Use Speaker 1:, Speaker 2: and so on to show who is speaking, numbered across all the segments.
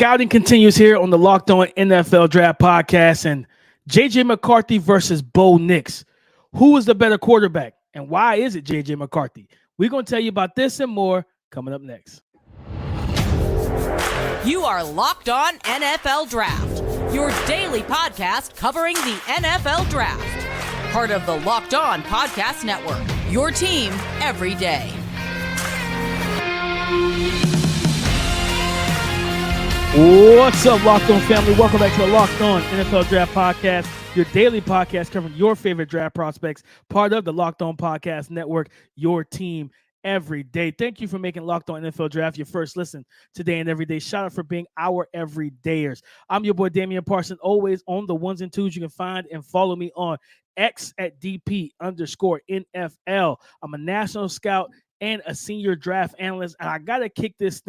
Speaker 1: Scouting continues here on the Locked On NFL Draft Podcast, and J.J. McCarthy versus Bo Nix. Who is the better quarterback, and why is it J.J. McCarthy? We're going to tell you about this and more coming up next.
Speaker 2: You are Locked On NFL Draft, your daily podcast covering the NFL Draft. Part of the Locked On Podcast Network, your team every day.
Speaker 1: What's up, Locked On family? Welcome back to the Locked On NFL Draft Podcast, your daily podcast covering your favorite draft prospects, part of the Locked On Podcast Network, your team every day. Thank you for making Locked On NFL Draft your first listen today and every day. Shout out for being our everydayers. I'm your boy, Damian Parson, always on the ones and twos. You can find and follow me on X at DP_NFL. I'm a national scout and a senior draft analyst, and I got to kick this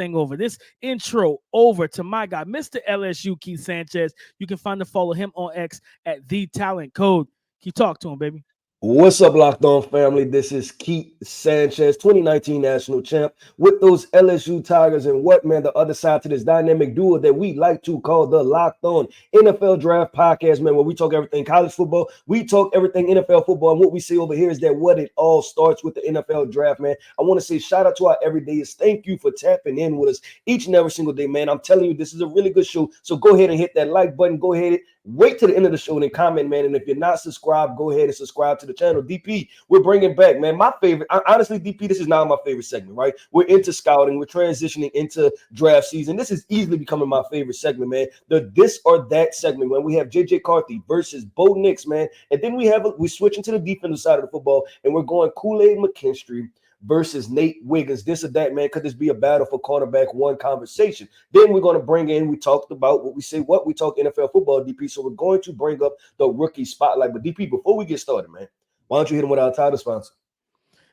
Speaker 1: intro over to my guy, Mr. LSU, Keith Sanchez. You can find and follow him on X at The Talent Code. Keep talk to him, baby.
Speaker 3: What's up, Locked On family? This is Keith Sanchez, 2019 national champ with those LSU Tigers, and the other side to this dynamic duo that we like to call the Locked On NFL Draft Podcast, man, where we talk everything college football, we talk everything NFL football, and what we say over here is that what it all starts with the NFL draft, man. I want to say shout out to our everydayers. Thank you for tapping in with us each and every single day, man. I'm telling you, this is a really good show, so go ahead and hit that like button. Go ahead, wait to the end of the show and then comment, man, and if you're not subscribed, go ahead and subscribe to the channel. DP, we're bringing back, man, my favorite. Honestly, DP, this is now my favorite segment, right? We're into scouting. We're transitioning into draft season. This is easily becoming my favorite segment, man. The this or that segment, man. We have J.J. McCarthy versus Bo Nix, man. And then we switch into the defensive side of the football, and we're going Kool-aid McKinstry versus Nate Wiggins, this or that, man. Could this be a battle for cornerback one conversation? Then we're going to bring in, we talked about we talk NFL football, DP. So we're going to bring up the rookie spotlight. But DP, before we get started, man, why don't you hit him with our title sponsor?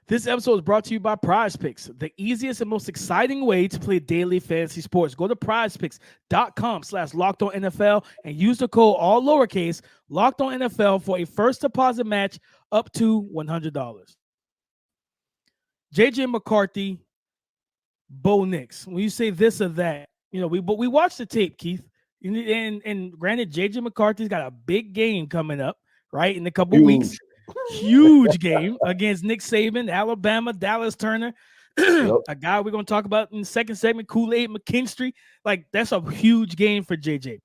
Speaker 1: This episode is brought to you by PrizePicks, the easiest and most exciting way to play daily fantasy sports. Go to prizepicks.com/LockedOnNFL and use the code all lowercase LockedOnNFL for a first deposit match up to $100. J.J. McCarthy, Bo Nix. When you say this or that, we watched the tape, Keith. And granted, J.J. McCarthy's got a big game coming up, right, in a couple weeks. Huge game against Nick Saban, Alabama, Dallas Turner, a guy we're going to talk about in the second segment, Kool-aid McKinstry. Like, that's a huge game for JJ.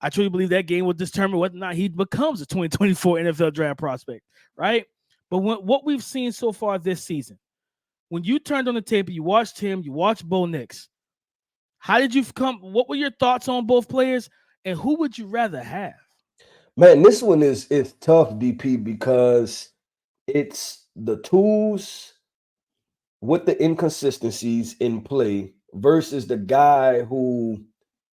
Speaker 1: I truly believe that game will determine whether or not he becomes a 2024 NFL draft prospect, right? But what we've seen so far this season, when you turned on the tape, you watched him, you watched Bo Nix, how did you come? What were your thoughts on both players, and who would you rather have?
Speaker 3: Man, this one is tough, DP, because it's the tools with the inconsistencies in play versus the guy who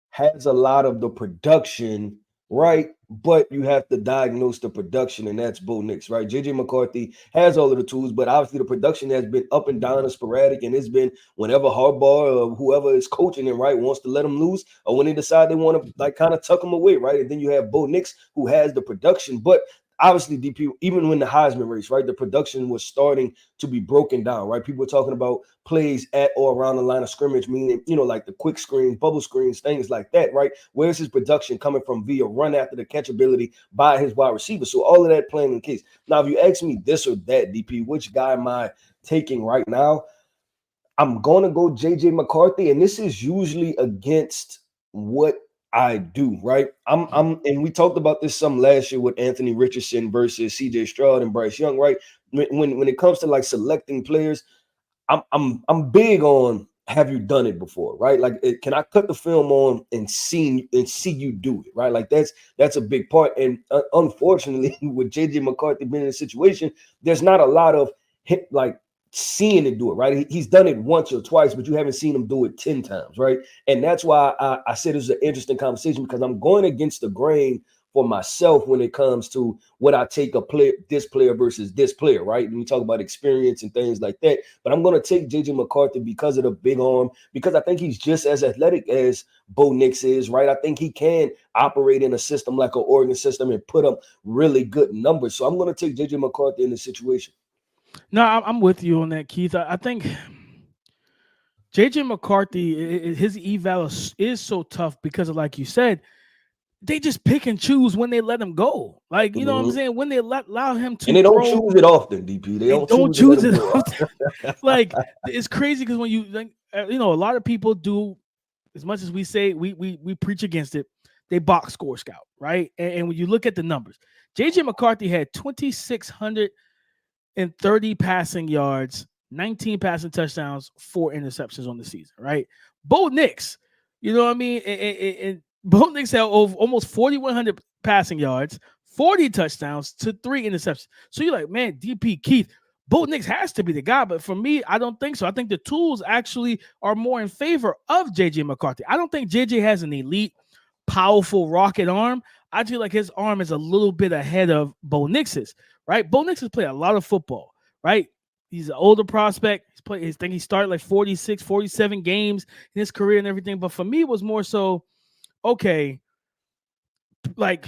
Speaker 3: has a lot of the production, right? But you have to diagnose the production, and that's Bo Nix, right? J.J. McCarthy has all of the tools, but obviously the production has been up and down and sporadic, and it's been whenever Harbaugh or whoever is coaching him, right, wants to let him loose, or when they decide they want to kind of tuck him away, right? And then you have Bo Nix, who has the production, but obviously, DP, even when the Heisman race, right, the production was starting to be broken down, right? People were talking about plays at or around the line of scrimmage, meaning, like the quick screens, bubble screens, things like that, right? Where's his production coming from via run after the catch ability by his wide receiver? So all of that playing in the case. Now, if you ask me this or that, DP, which guy am I taking right now? I'm going to go J.J. McCarthy, and this is usually against what I do, right? And we talked about this some last year with Anthony Richardson versus CJ Stroud and Bryce Young, right? When it comes to like selecting players, I'm big on have you done it before, right? Like, can I cut the film on and see you do it, right? Like that's a big part. And unfortunately, with JJ McCarthy being in a situation, there's not a lot of seeing it do it, right? He's done it once or twice, but you haven't seen him do it 10 times, right? And that's why I said this is an interesting conversation, because I'm going against the grain for myself when it comes to what I take this player versus this player, right? And we talk about experience and things like that, but I'm going to take J.J. McCarthy because of the big arm, because I think he's just as athletic as Bo Nix is, right? I think he can operate in a system like an Oregon system and put up really good numbers. So I'm going to take J.J. McCarthy in this situation.
Speaker 1: No, I'm with you on that, Keith. I think JJ McCarthy, his eval is so tough because of, like you said, they just pick and choose when they let him go. Like, you know what I'm saying? When they allow him to
Speaker 3: and they don't
Speaker 1: throw,
Speaker 3: choose it often, DP. They don't
Speaker 1: choose
Speaker 3: let
Speaker 1: it
Speaker 3: him go.
Speaker 1: often. Like, it's crazy because when you, like, you know, a lot of people do, as much as we say we preach against it, they box score scout, right? And when you look at the numbers, JJ McCarthy had 2,630 passing yards, 19 passing touchdowns, 4 interceptions on the season, right? Bo Nix, you know what I mean? And Bo Nix had almost 4,100 passing yards, 40 touchdowns to 3 interceptions. So you're like, man, DP Keith, Bo Nix has to be the guy. But for me, I don't think so. I think the tools actually are more in favor of JJ McCarthy. I don't think JJ has an elite, powerful rocket arm. I feel like his arm is a little bit ahead of Bo Nix's, right? Bo Nix has played a lot of football, right? He's an older prospect. I think he started like 46, 47 games in his career and everything. But for me, it was more so, okay, like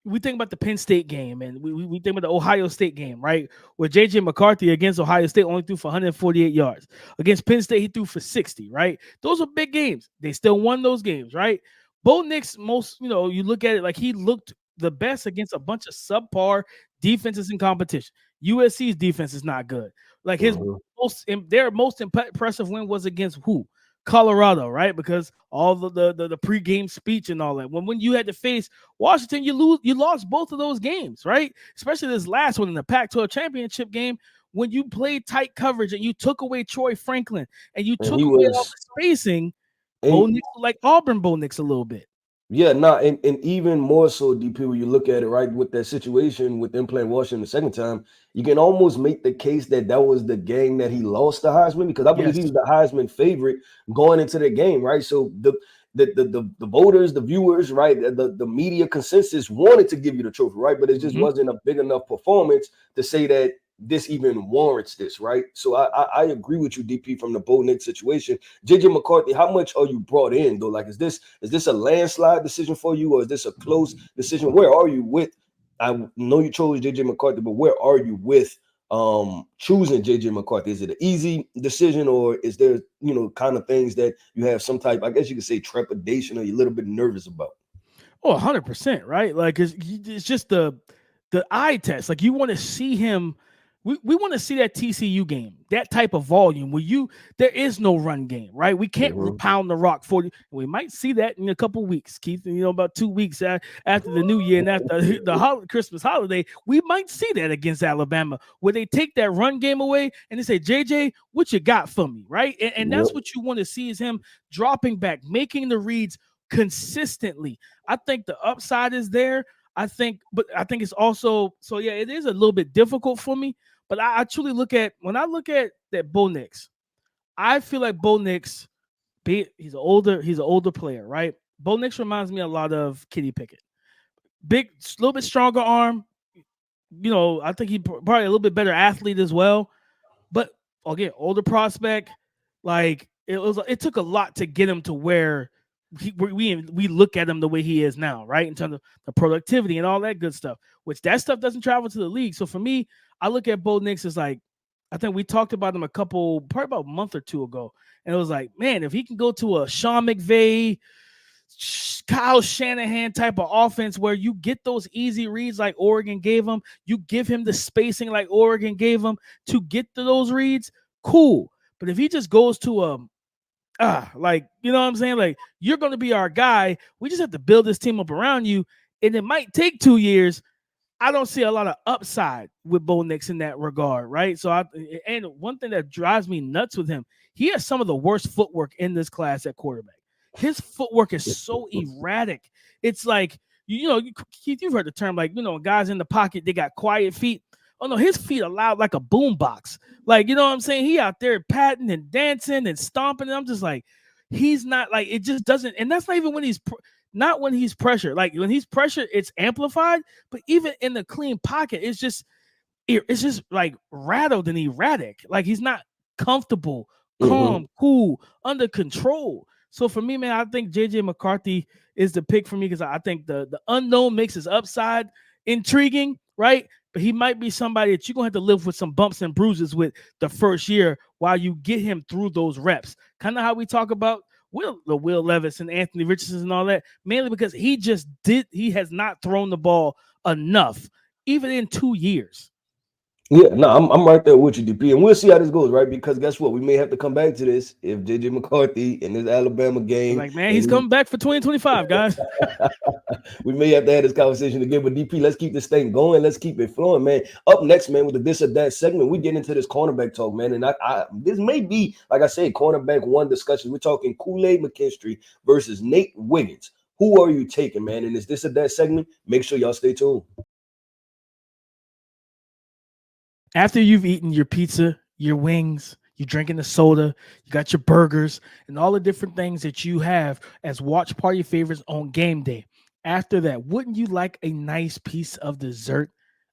Speaker 1: we think about the Penn State game and we think about the Ohio State game, right? Where JJ McCarthy against Ohio State only threw for 148 yards. Against Penn State, he threw for 60, right? Those are big games. They still won those games, right? Bo Nix, you look at it like he looked the best against a bunch of subpar defenses in competition. USC's defense is not good. Like their most impressive win was against who? Colorado, right? Because all the pregame speech and all that. When you had to face Washington, you lost both of those games, right? Especially this last one in the Pac-12 championship game when you played tight coverage and you took away Troy Franklin and you took away all the spacing. Bo Nix, like Auburn Bo Nix a little bit.
Speaker 3: Yeah, and even more so, DP, when you look at it, right, with that situation with them playing Washington the second time, you can almost make the case that was the game that he lost the Heisman, because I believe he was the Heisman favorite going into the game, right? So the voters, the viewers, right, the media consensus wanted to give you the trophy, right? But it just wasn't a big enough performance to say that this even warrants this, right? So I agree with you, DP, from the Bo Nix situation. JJ McCarthy, how much are you brought in though? Like, is this a landslide decision for you, or is this a close decision? Where are you with? I know you chose JJ McCarthy, but where are you with choosing JJ McCarthy? Is it an easy decision, or is there kind of things that you have some type, I guess you could say, trepidation, or you're a little bit nervous about?
Speaker 1: Oh, 100%, right? Like it's just the eye test. Like you want to see him. We want to see that TCU game, that type of volume where there is no run game, right? We can't pound the rock 40. We might see that in a couple of weeks, Keith. About 2 weeks after the New Year and after the Christmas holiday, we might see that against Alabama, where they take that run game away and they say, JJ, what you got for me, right? And that's what you want to see, is him dropping back, making the reads consistently. I think the upside is there. I think it's also, so yeah, it is a little bit difficult for me. But I truly when I look at that Bo Nix, I feel like Bo Nix, he's an older player, right? Bo Nix reminds me a lot of Kenny Pickett. Big, a little bit stronger arm. I think he's probably a little bit better athlete as well. But again, older prospect. Like it took a lot to get him to where we look at him the way he is now, right? In terms of the productivity and all that good stuff, which that stuff doesn't travel to the league. So for me, I look at Bo Nix as like, I think we talked about him probably about a month or two ago. And it was like, man, if he can go to a Sean McVay, Kyle Shanahan type of offense where you get those easy reads like Oregon gave him, you give him the spacing like Oregon gave him to get to those reads, cool. But if he just goes to like, you know what I'm saying? Like, you're going to be our guy. We just have to build this team up around you. And it might take 2 years. I don't see a lot of upside with Bo Nix in that regard, right? So, and one thing that drives me nuts with him, he has some of the worst footwork in this class at quarterback. His footwork is so erratic. It's like, Keith, you've heard the term, like, guys in the pocket, they got quiet feet. Oh, no, his feet are loud like a boombox. Like, you know what I'm saying? He out there patting and dancing and stomping. And I'm just like, he's not, like, it just doesn't. And that's not even when he's not when he's pressured. Like, when he's pressured, it's amplified. But even in the clean pocket, it's just like rattled and erratic. Like, he's not comfortable, calm, cool, under control. So for me, man, I think JJ McCarthy is the pick for me, because I think the unknown makes his upside intriguing, right? but he might be somebody that you're going to have to live with some bumps and bruises with the first year while you get him through those reps. Kind of how we talk about Will Levis and Anthony Richardson and all that, mainly because he has not thrown the ball enough, even in 2 years.
Speaker 3: Yeah, no, I'm right there with you, DP, and we'll see how this goes, right? Because guess what? We may have to come back to this if JJ McCarthy in this Alabama game.
Speaker 1: Like, man, he's coming back for 2025, guys.
Speaker 3: We may have to have this conversation again, but DP, let's keep this thing going. Let's keep it flowing, man. Up next, man, with the this or that segment, we get into this cornerback talk, man. And this may be, like I said, cornerback one discussion. We're talking Kool-aid McKinstry versus Nate Wiggins. Who are you taking, man? In this or that segment, make sure y'all stay tuned.
Speaker 1: After you've eaten your pizza, your wings, you're drinking the soda, you got your burgers, and all the different things that you have as watch party favorites on game day. After that, wouldn't you like a nice piece of dessert?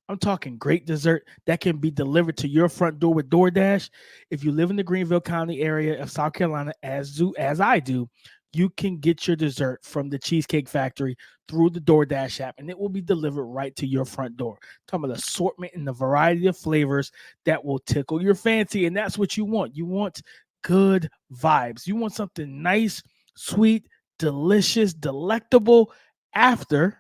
Speaker 1: I'm talking great dessert that can be delivered to your front door with DoorDash. If you live in the Greenville County area of South Carolina, as I do, you can get your dessert from the Cheesecake Factory through the DoorDash app, and it will be delivered right to your front door. Talking about assortment and the variety of flavors that will tickle your fancy, and that's what you want. You want good vibes. You want something nice, sweet, delicious, delectable after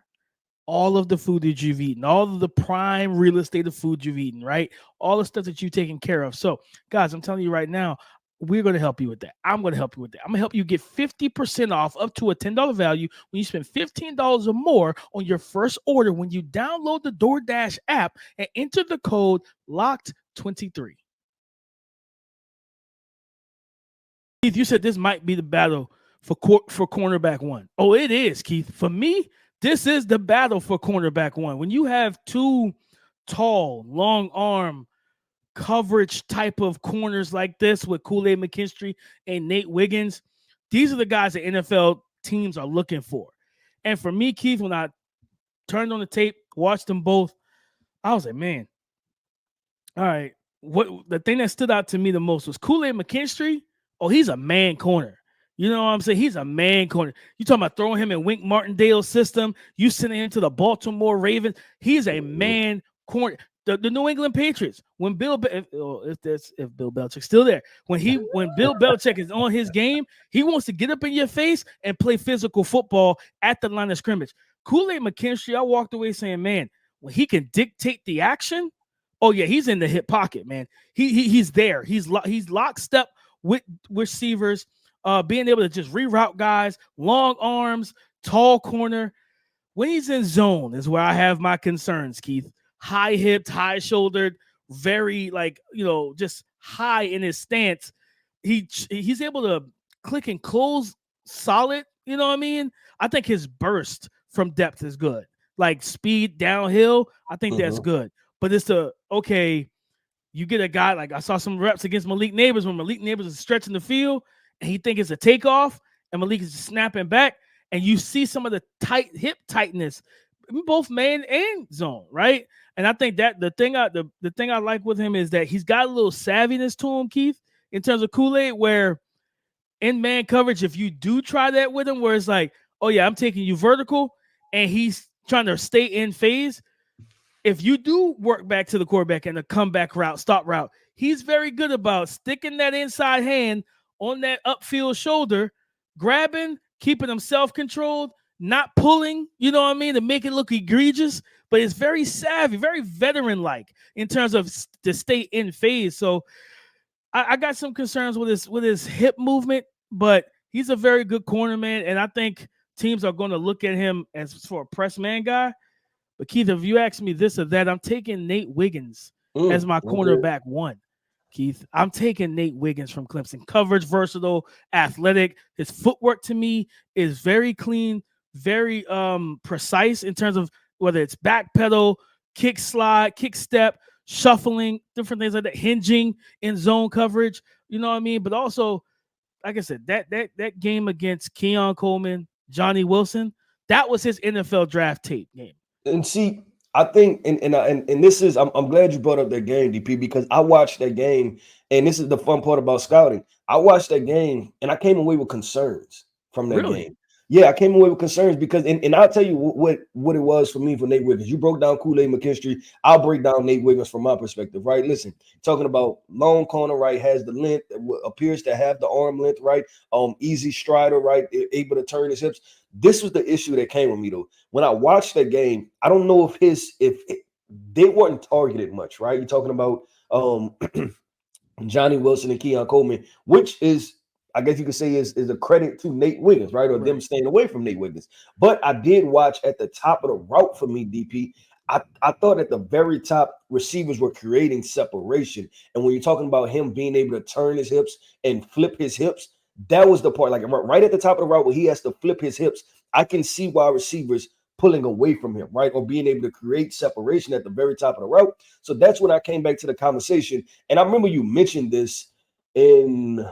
Speaker 1: all of the food that you've eaten, all of the prime real estate of food you've eaten, right? All the stuff that you've taken care of. So, guys, I'm telling you right now, we're going to help you with that. I'm going to help you with that. I'm going to help you get 50% off up to a $10 value when you spend $15 or more on your first order when you download the DoorDash app and enter the code LOCKED23. Keith, you said this might be the battle for cornerback one. Oh, it is, Keith. For me, this is the battle for cornerback one. When you have two tall, long arm, coverage type of corners like this with Kool-aid McKinstry and Nate Wiggins, these are the guys that NFL teams are looking for. And for me, Keith, when I turned on the tape, watched them both, I was like, man, all right, what the thing that stood out to me the most was Kool-aid McKinstry. Oh, he's a man corner. You know what I'm saying? He's a man corner. You talking about throwing him in Wink Martindale's system, you sending him to the Baltimore Ravens. He's a man corner. The New England Patriots, when Bill Belichick's still there, when Bill Belichick is on his game, he wants to get up in your face and play physical football at the line of scrimmage. Kool-aid McKinstry, I walked away saying, man, when he can dictate the action, oh yeah, he's in the hip pocket, man. He's there. He's lockstep with receivers, being able to just reroute guys, long arms, tall corner. When he's in zone is where I have my concerns, Keith. High-hipped, high-shouldered, very, just high in his stance. He's able to click and close solid, you know what I mean? I think his burst from depth is good. Like speed downhill, I think that's good. But it's you get a guy, like I saw some reps against Malik Neighbors when Malik Neighbors is stretching the field, and he think it's a takeoff, and Malik is snapping back, and you see some of the tight hip tightness, both man and zone, right? And I think that the thing I like with him is that he's got a little savviness to him, Keith, in terms of Kool-aid, where in man coverage, if you do try that with him, where it's like, oh yeah, I'm taking you vertical, and he's trying to stay in phase. If you do work back to the quarterback and the comeback route, stop route, he's very good about sticking that inside hand on that upfield shoulder, grabbing, keeping him self-controlled, not pulling, you know what I mean, to make it look egregious, but it's very savvy, very veteran-like in terms of to stay in phase. So I got some concerns with his hip movement, but he's a very good corner, man, and I think teams are going to look at him as for a press man guy. But Keith, if you ask me this or that, I'm taking Nate Wiggins as my cornerback one. Keith, I'm taking Nate Wiggins from Clemson. Coverage, versatile, athletic. His footwork to me is very clean, very precise in terms of whether it's back pedal, kick slide, kick step, shuffling, different things like that, hinging in zone coverage. You know what I mean? But also, like I said, that game against Keon Coleman, Johnny Wilson, that was his NFL draft tape game.
Speaker 3: And see, I think, and this is, I'm glad you brought up that game, DP, because I watched that game, and this is the fun part about scouting. I watched that game, and I came away with concerns from that game. Yeah, I came away with concerns because, and I'll tell you what it was for me for Nate Wiggins. You broke down Kool-aid McKinstry. I'll break down Nate Wiggins from my perspective, right? Listen, talking about long corner, right? Has the length, appears to have the arm length, right? Easy strider, right? Able to turn his hips. This was the issue that came with me though. When I watched that game, I don't know if they weren't targeted much, right? You're talking about Johnny Wilson and Keon Coleman, which is, I guess you could say, is a credit to Nate Wiggins, right? Or them staying away from Nate Wiggins. But I did watch at the top of the route for me, DP. I thought at the very top, receivers were creating separation. And when you're talking about him being able to turn his hips and flip his hips, that was the part, like right at the top of the route where he has to flip his hips. I can see why receivers pulling away from him, right? Or being able to create separation at the very top of the route. So that's when I came back to the conversation. And I remember you mentioned this in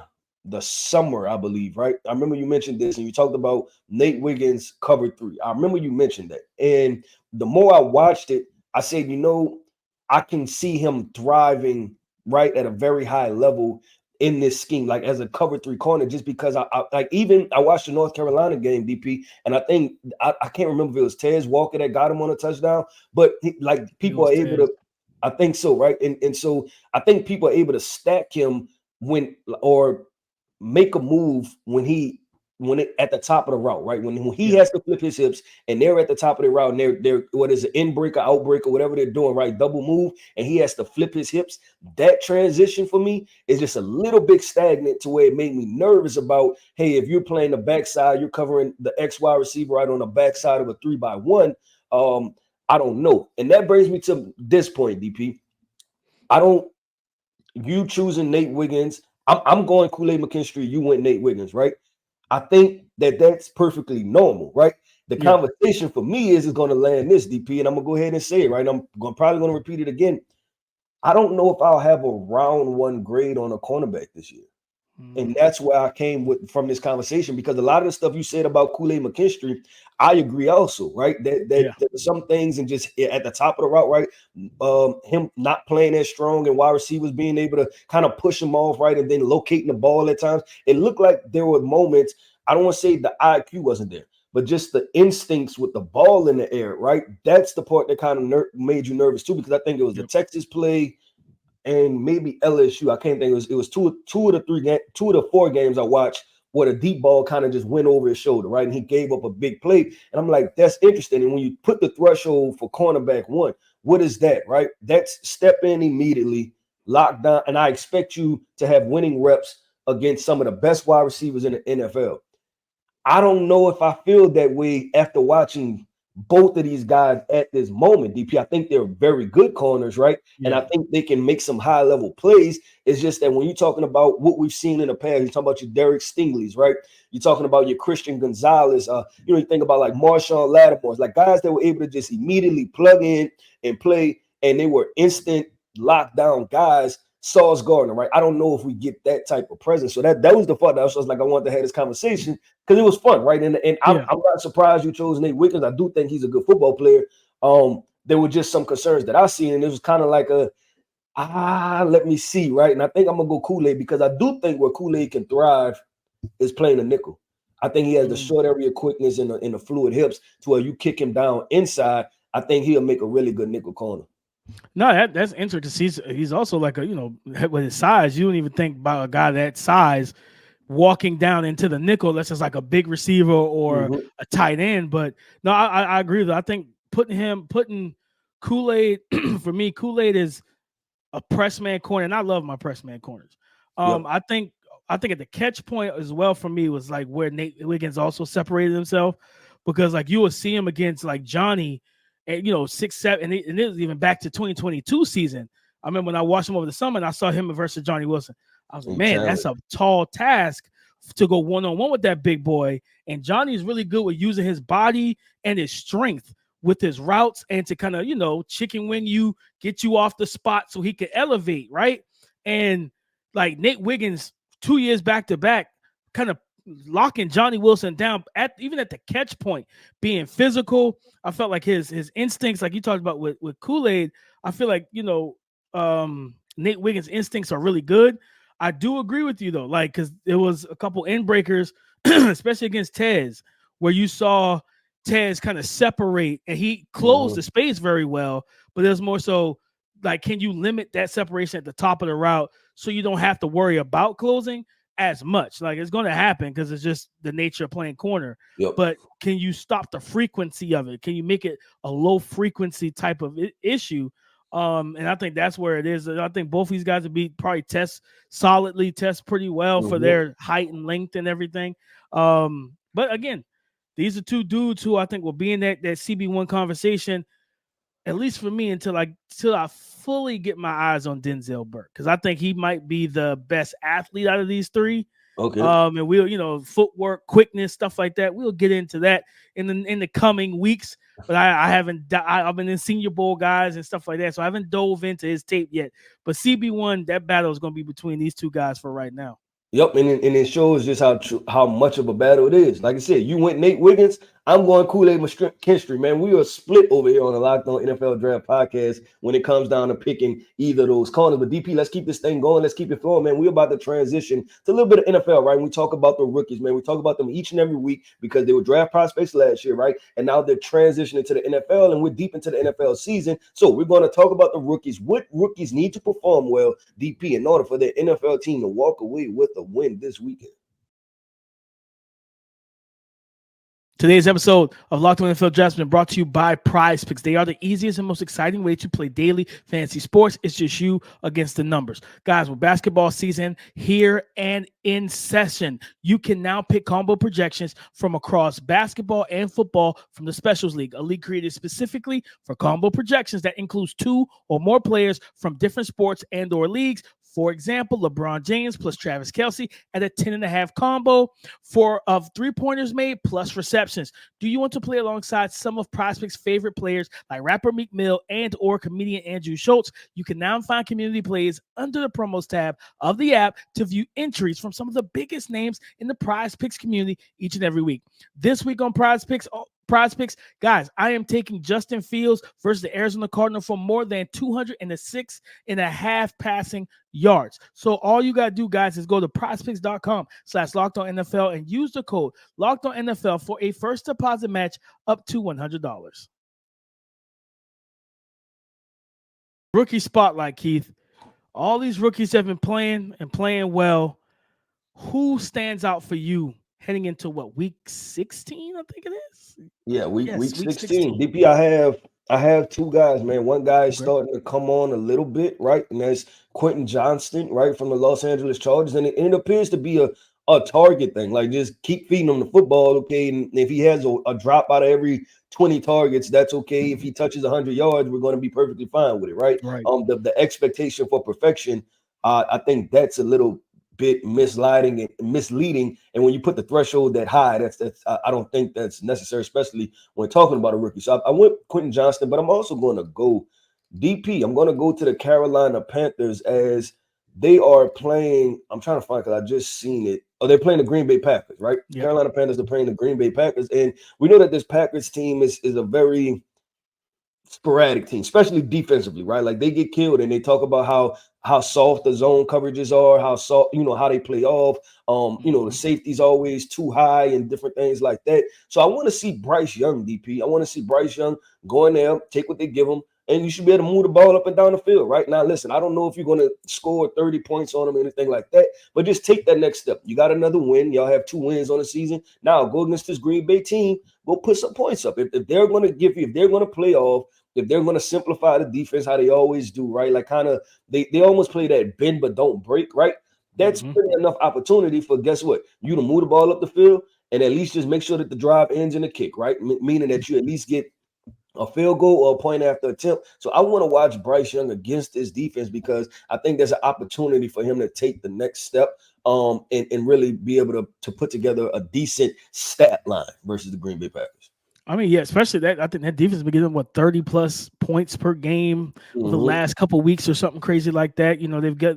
Speaker 3: the summer, I believe, right? I remember you mentioned this and you talked about Nate Wiggins cover 3. I remember you mentioned that. And the more I watched it, I said, I can see him thriving right at a very high level in this scheme, like as a cover 3 corner, just because I watched the North Carolina game, DP, and I think I can't remember if it was Tez Walker that got him on a touchdown, but people are able to, I think so, right? And so I think people are able to stack him or make a move when at the top of the route, right? When he has to flip his hips and they're at the top of the route and they're what is it, in break or out break or whatever they're doing, right? Double move, and he has to flip his hips. That transition for me is just a little bit stagnant to where it made me nervous about, hey, if you're playing the backside, you're covering the XY receiver right on the backside of a 3-by-1. I don't know. And that brings me to this point, DP. You choosing Nate Wiggins. I'm going Kool-aid McKinstry. You went Nate Wiggins, right? I think that's perfectly normal, right? The conversation for me is going to land this, DP, and I'm going to go ahead and say it, right? Probably going to repeat it again. I don't know if I'll have a round 1 grade on a cornerback this year. And that's where I came from this conversation, because a lot of the stuff you said about Kool-aid McKinstry, I agree also, right? That there were some things, and just at the top of the route, right? Him not playing as strong and wide receivers being able to kind of push him off, right? And then locating the ball at times. It looked like there were moments, I don't want to say the IQ wasn't there, but just the instincts with the ball in the air, right? That's the part that kind of made you nervous too, because I think it was the Texas play and maybe LSU. I can't think. It was two of the 4 games I watched where the deep ball kind of just went over his shoulder, right? And he gave up a big play. And I'm like, that's interesting. And when you put the threshold for cornerback 1, what is that, right? That's step in immediately, lock down. And I expect you to have winning reps against some of the best wide receivers in the NFL. I don't know if I feel that way after watching both of these guys at this moment, DP. I think they're very good corners, right? And I think they can make some high-level plays. It's just that when you're talking about what we've seen in the past, you're talking about your Derek Stingley's, right? You're talking about your Christian Gonzalez. You think about like Marshawn Lattimore's, like guys that were able to just immediately plug in and play, and they were instant lockdown guys. Sauce Gardner, right? I don't know if we get that type of presence. So that was the part that I was just like, I wanted to have this conversation because it was fun, right? And I'm not surprised you chose Nate Wiggins. I do think he's a good football player. There were just some concerns that I seen, and it was kind of like let me see, right? And I think I'm gonna go Kool-aid, because I do think where Kool-aid can thrive is playing a nickel. I think he has the short area quickness and the fluid hips to where you kick him down inside. I think he'll make a really good nickel corner.
Speaker 1: No, that's interesting. He's also like with his size, you don't even think about a guy that size walking down into the nickel. That's just like a big receiver or a tight end. But no, I agree with that. I think putting Kool-aid for me, Kool-aid is a press man corner, and I love my press man corners. I think at the catch point as well for me was like where Nate Wiggins also separated himself, because like you will see him against like Johnny. And 6'7", and it was even back to 2022 season. I remember when I watched him over the summer and I saw him versus Johnny Wilson. I was like, man, that's a tall task to go one-on-one with that big boy. And Johnny's really good with using his body and his strength with his routes and to kind of, chicken wing you, get you off the spot so he can elevate, right? And like Nate Wiggins, 2 years back-to-back, kind of locking Johnny Wilson down even at the catch point, being physical. I felt like his instincts, like you talked about with Kool-aid, I feel like, Nate Wiggins' instincts are really good. I do agree with you though, like, because there was a couple end breakers, especially against Tez, where you saw Tez kind of separate, and he closed the space very well, but there's more so like, can you limit that separation at the top of the route so you don't have to worry about closing as much? Like, it's going to happen because it's just the nature of playing corner.
Speaker 3: Yep.
Speaker 1: But can you stop the frequency of it? Can you make it a low frequency type of issue? And I think that's where it is. I think both these guys would be probably test pretty well for their height and length and everything. But again, these are two dudes who I think will be in that CB1 conversation, at least for me, until I fully get my eyes on Denzel Burke, because I think he might be the best athlete out of these three.
Speaker 3: Okay.
Speaker 1: And we'll, footwork, quickness, stuff like that. We'll get into that in the coming weeks. But I've been in Senior Bowl guys and stuff like that, so I haven't dove into his tape yet. But CB1, that battle is going to be between these two guys for right now.
Speaker 3: Yep, and it shows just how much of a battle it is. Like I said, you went Nate Wiggins, I'm going Kool-aid McKinstry, man. We are split over here on the Locked On NFL Draft podcast when it comes down to picking either of those corners. But DP, let's keep this thing going. Let's keep it flowing, man. We're about to transition to a little bit of NFL, right? When we talk about the rookies, man, we talk about them each and every week because they were draft prospects last year, right? And now they're transitioning to the NFL, and we're deep into the NFL season. So we're going to talk about the rookies. What rookies need to perform well, DP, in order for their NFL team to walk away with a win this weekend?
Speaker 1: Today's episode of Locked On NFL Draft has been brought to you by PrizePicks. They are the easiest and most exciting way to play daily fantasy sports. It's just you against the numbers. Guys, with basketball season here and in session, you can now pick combo projections from across basketball and football from the Specials League, a league created specifically for combo projections that includes 2 or more players from different sports and or leagues. For example, LeBron James plus Travis Kelce at a 10.5 combo of 3-pointers made plus receptions. Do you want to play alongside some of PrizePicks' favorite players like rapper Meek Mill and or comedian Andrew Schultz? You can now find community plays under the promos tab of the app to view entries from some of the biggest names in the PrizePicks community each and every week. This week on PrizePicks, guys, I am taking Justin Fields versus the Arizona Cardinals for more than 206.5 passing yards. So all you got to do, guys, is go to prizepicks.com/LockedOnNFL and use the code LockedOnNFL for a first deposit match up to $100. Rookie spotlight, Keith. All these rookies have been playing and playing well. Who stands out for you heading into week 16, I think it is?
Speaker 3: Yeah, week 16. DP, I have 2 guys, man. One guy is starting to come on a little bit, right? And that's Quentin Johnston, right, from the Los Angeles Chargers. And it appears to be a target thing. Like, just keep feeding him the football, okay? And if he has a drop out of every 20 targets, that's okay. If he touches 100 yards, we're going to be perfectly fine with it, right? The expectation for perfection, I think that's a little bit misleading, and when you put the threshold that high, that's I don't think that's necessary, especially when talking about a rookie. So I went Quentin Johnston, but I'm also going to go DP. I'm going to go to the Carolina Panthers as they are playing. I'm trying to find, because I just seen it. Oh, they're playing the Green Bay Packers, right? Yep. Carolina Panthers are playing the Green Bay Packers, and we know that this Packers team is a very sporadic team, especially defensively, right? Like, they get killed, and they talk about how soft the zone coverages are, how soft, how they play off. The safety's always too high and different things like that. So I want to see Bryce Young, DP. I want to see Bryce Young go in there, take what they give him, and you should be able to move the ball up and down the field, right? Now, listen, I don't know if you're going to score 30 points on them or anything like that, but just take that next step. You got another win. Y'all have 2 wins on the season. Now go against this Green Bay team. Go put some points up. If they're going to give you, if they're going to play off, if they're going to simplify the defense how they always do, right? Like, kind of, they almost play that bend but don't break, right? That's pretty enough opportunity for, guess what? You to move the ball up the field and at least just make sure that the drive ends in a kick, right? Meaning that you at least get a field goal or a point after attempt. So I want to watch Bryce Young against this defense because I think there's an opportunity for him to take the next step and really be able to put together a decent stat line versus the Green Bay Packers.
Speaker 1: I mean, yeah, especially that. I think that defense has been getting 30 plus points per game the last couple of weeks or something crazy like that. They've got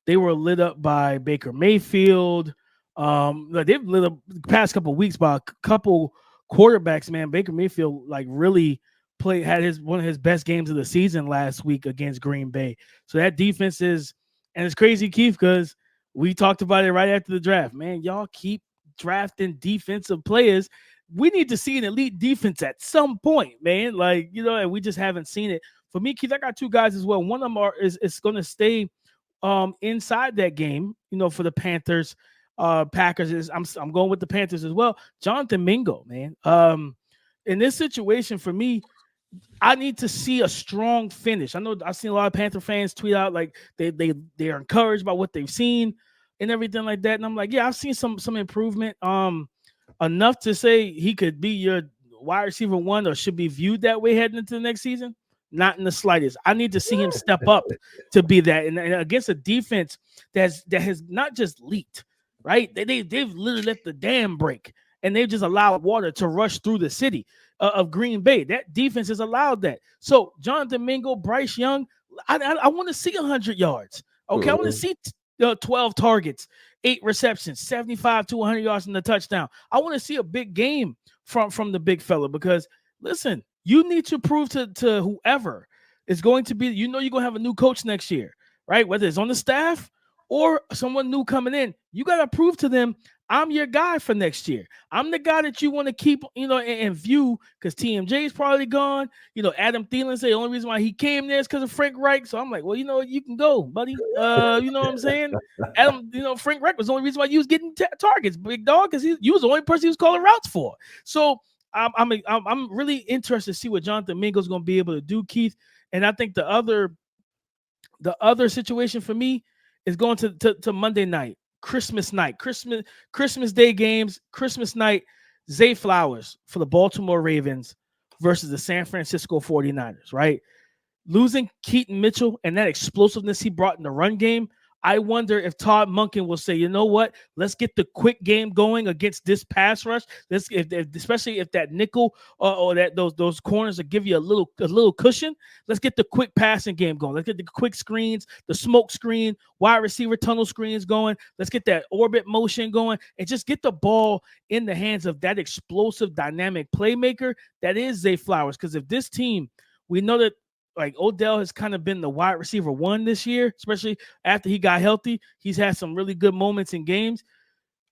Speaker 1: they were lit up by Baker Mayfield. They've lit up the past couple of weeks by a couple quarterbacks. Man, Baker Mayfield really had one of his best games of the season last week against Green Bay. So that defense is, and it's crazy, Keith, because we talked about it right after the draft. Man, y'all keep drafting defensive players. We need to see an elite defense at some point, man. Like, and we just haven't seen it. For me, Keith, I got two guys as well. One of them is going to stay inside that game, for the Panthers, Packers. I'm going with the Panthers as well. Jonathan Mingo, man. In this situation, for me, I need to see a strong finish. I know I've seen a lot of Panther fans tweet out like they're encouraged by what they've seen and everything like that. And I'm like, yeah, I've seen some improvement. Enough to say he could be your wide receiver one or should be viewed that way heading into the next season? Not in the slightest. I need to see him step up to be that. And against a defense that has not just leaked, right? They've literally let the dam break and they've just allowed water to rush through the city of Green Bay. That defense has allowed that. So Jonathan Mingo, Bryce Young, I want to see 100 yards. Okay, I want to see 12 targets, 8 receptions, 75 to 100 yards in the touchdown. I want to see a big game from the big fella because, listen, you need to prove to whoever is going to be, you're going to have a new coach next year, right? Whether it's on the staff or someone new coming in, you got to prove to them, I'm your guy for next year. I'm the guy that you want to keep, in view because TMJ is probably gone. Adam Thielen said the only reason why he came there is because of Frank Reich. So I'm like, well, you can go, buddy. You know what I'm saying? Adam, Frank Reich was the only reason why you was getting targets, big dog, because you was the only person he was calling routes for. So I'm really interested to see what Jonathan Mingo is going to be able to do, Keith. And I think the other situation for me is going to Monday night. Christmas night, Christmas Day games, Christmas night, Zay Flowers for the Baltimore Ravens versus the San Francisco 49ers, right? Losing Keaton Mitchell and that explosiveness he brought in the run game, I wonder if Todd Monken will say, you know what? Let's get the quick game going against this pass rush. Especially if that nickel or that those corners will give you a little cushion. Let's get the quick passing game going. Let's get the quick screens, the smoke screen, wide receiver tunnel screens going. Let's get that orbit motion going and just get the ball in the hands of that explosive, dynamic playmaker that is Zay Flowers. Because if this team, we know that like Odell has kind of been the wide receiver one this year, especially after he got healthy. He's had some really good moments in games.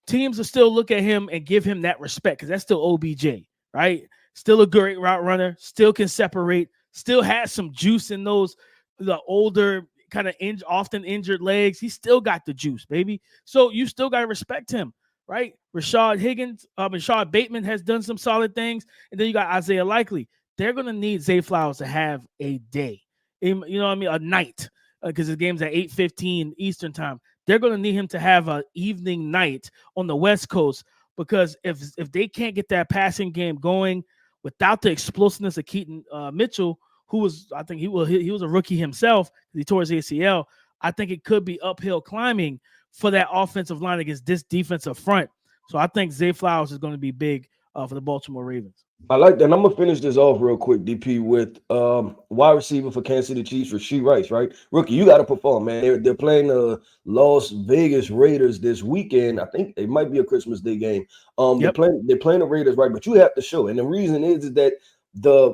Speaker 1: Teams will still look at him and give him that respect because that's still OBJ, right? Still a great route runner, still can separate, still has some juice in the older kind of often injured legs. He still got the juice, baby. So you still got to respect him, right? Rashad Bateman has done some solid things. And then you got Isaiah Likely. They're going to need Zay Flowers to have a day, a night, because the game's at 8:15 Eastern time. They're going to need him to have an evening night on the West Coast because if they can't get that passing game going without the explosiveness of Keaton Mitchell, who was, I think he was a rookie himself, he tore his ACL. I think it could be uphill climbing for that offensive line against this defensive front. So I think Zay Flowers is going to be big for the Baltimore Ravens.
Speaker 3: I like that. And I'm gonna finish this off real quick, DP, with wide receiver for Kansas City Chiefs, Rashee Rice, right? Rookie, you got to perform, man. They're playing the Las Vegas Raiders this weekend. I think it might be a Christmas Day game. Yep. They're playing the Raiders, right? But you have to show. And the reason is that the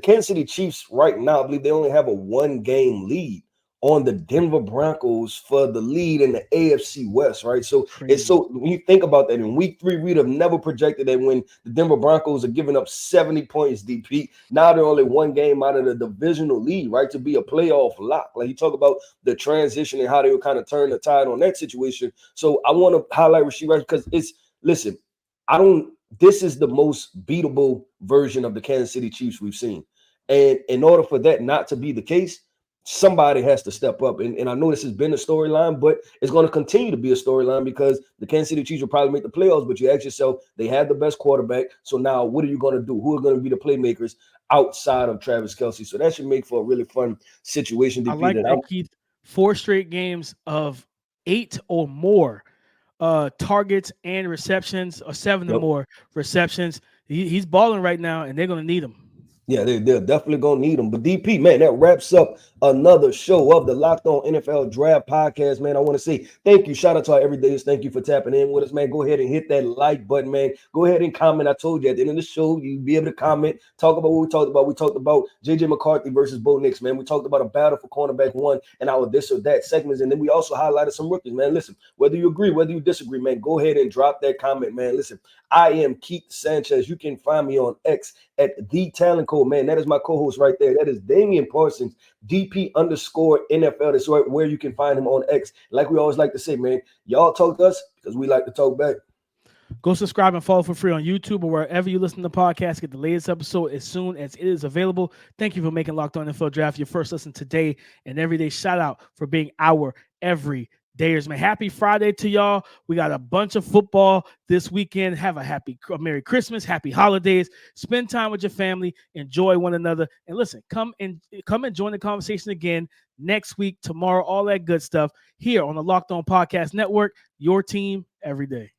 Speaker 3: Kansas City Chiefs right now, I believe they only have a 1-game lead on the Denver Broncos for the lead in the AFC West, right? So it's so when you think about that, in week 3, we'd have never projected that when the Denver Broncos are giving up 70 points, DP. Now they're only 1 game out of the divisional lead, right? To be a playoff lock. Like you talk about the transition and how they would kind of turn the tide on that situation. So I want to highlight Rashee Rice because this is the most beatable version of the Kansas City Chiefs we've seen. And in order for that not to be the case, somebody has to step up. And I know this has been a storyline, but it's going to continue to be a storyline because the Kansas City Chiefs will probably make the playoffs, but you ask yourself, they had the best quarterback. So now what are you going to do? Who are going to be the playmakers outside of Travis Kelce? So that should make for a really fun situation.
Speaker 1: I like that, Keith. 4 straight games of 8 or more targets and receptions, or 7 or more receptions. He's balling right now, and they're going to need him.
Speaker 3: Yeah, they're definitely gonna need them. But DP, man, that wraps up another show of the Locked On NFL Draft Podcast. Man, I want to say thank you. Shout out to our everydayers. Thank you for tapping in with us, man. Go ahead and hit that like button, man. Go ahead and comment. I told you at the end of the show, you'll be able to comment, talk about what we talked about. We talked about JJ McCarthy versus Bo Nix, man. We talked about a battle for cornerback one and our this or that segments. And then we also highlighted some rookies, man. Listen, whether you agree, whether you disagree, man, go ahead and drop that comment, man. Listen, I am Keith Sanchez. You can find me on X at The Talent Code, man. That is my co-host right there. That is Damian Parsons, DP_NFL. That's right where you can find him on X. Like we always like to say, man, y'all talk to us because we like to talk back.
Speaker 1: Go subscribe and follow for free on YouTube or wherever you listen to podcasts. Get the latest episode as soon as it is available. Thank you for making Locked On NFL Draft your first listen today and every day. Shout out for being our everydayers, man. Happy Friday to y'all. We got a bunch of football this weekend. Have a Merry Christmas, happy holidays. Spend time with your family. Enjoy one another. And listen, come and join the conversation again next week, tomorrow, all that good stuff here on the Locked On Podcast Network. Your team every day.